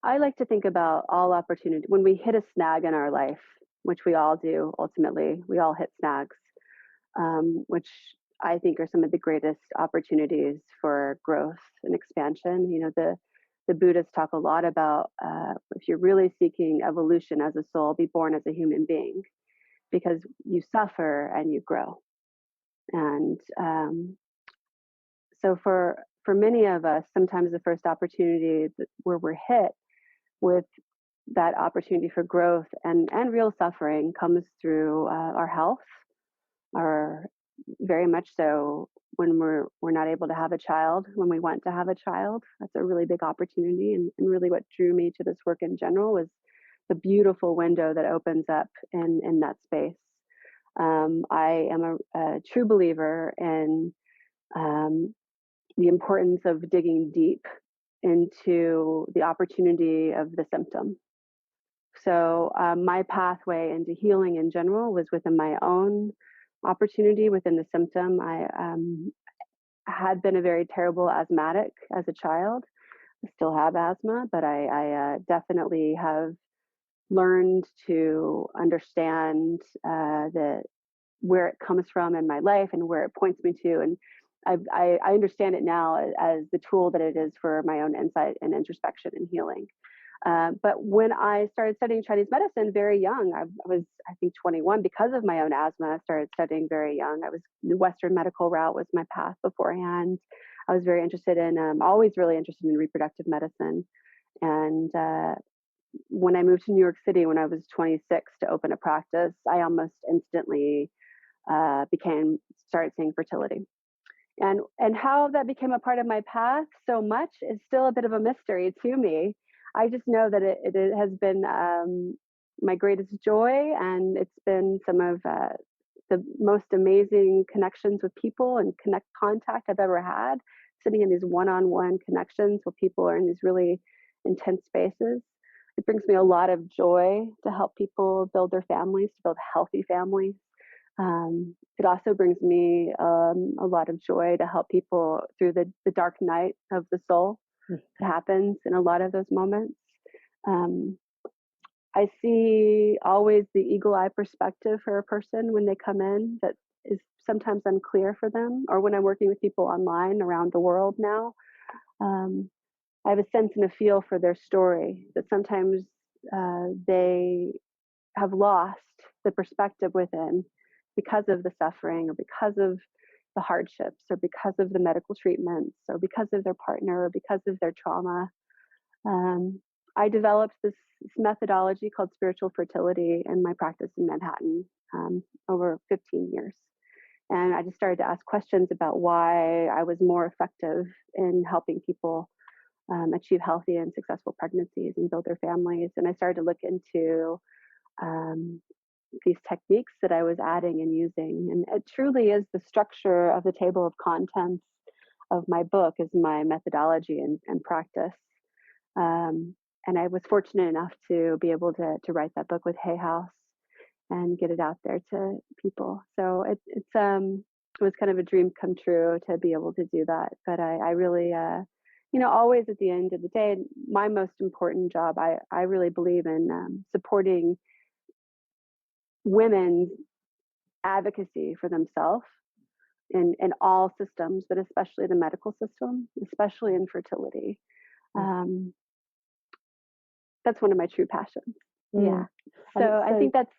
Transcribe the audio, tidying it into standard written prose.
I like to think about all opportunity when we hit a snag in our life, which we all do ultimately. We all hit snags, which I think are some of the greatest opportunities for growth and expansion. The Buddhists talk a lot about if you're really seeking evolution as a soul, be born as a human being because you suffer and you grow. And so for many of us, sometimes the first opportunity where we're hit with that opportunity for growth and real suffering comes through our health, our very much so when we're not able to have a child, when we want to have a child. That's a really big opportunity. And really what drew me to this work in general was the beautiful window that opens up in that space. I am a true believer in um, the importance of digging deep into the opportunity of the symptom. So my pathway into healing in general was within my own opportunity within the symptom. I had been a very terrible asthmatic as a child. I still have asthma, but I definitely have learned to understand the where it comes from in my life and where it points me to. And I understand it now as the tool that it is for my own insight and introspection and healing. But when I started studying Chinese medicine very young, I was, I think, 21 because of my own asthma. I started studying very young. The Western medical route was my path beforehand. I was very interested in, always really interested in reproductive medicine. And when I moved to New York City when I was 26 to open a practice, I almost instantly started seeing fertility. And how that became a part of my path so much is still a bit of a mystery to me. I just know that it has been my greatest joy, and it's been some of the most amazing connections with people and contact I've ever had. Sitting in these one-on-one connections where people are in these really intense spaces. It brings me a lot of joy to help people build their families, to build healthy families. It also brings me a lot of joy to help people through the dark night of the soul. It happens in a lot of those moments. Um, I see always the eagle eye perspective for a person when they come in that is sometimes unclear for them, or when I'm working with people online around the world now. I have a sense and a feel for their story that sometimes they have lost the perspective within because of the suffering or because of the hardships or because of the medical treatments or because of their partner or because of their trauma. I developed this methodology called Spiritual Fertility in my practice in Manhattan over 15 years. And I just started to ask questions about why I was more effective in helping people achieve healthy and successful pregnancies and build their families. And I started to look into these techniques that I was adding and using. And it truly is the structure of the table of contents of my book is my methodology and practice. And I was fortunate enough to be able to write that book with Hay House and get it out there to people. So it was kind of a dream come true to be able to do that. But I really, always at the end of the day, my most important job, I really believe in supporting women's advocacy for themselves in all systems, but especially the medical system, especially in fertility. That's one of my true passions. Yeah. So I think that's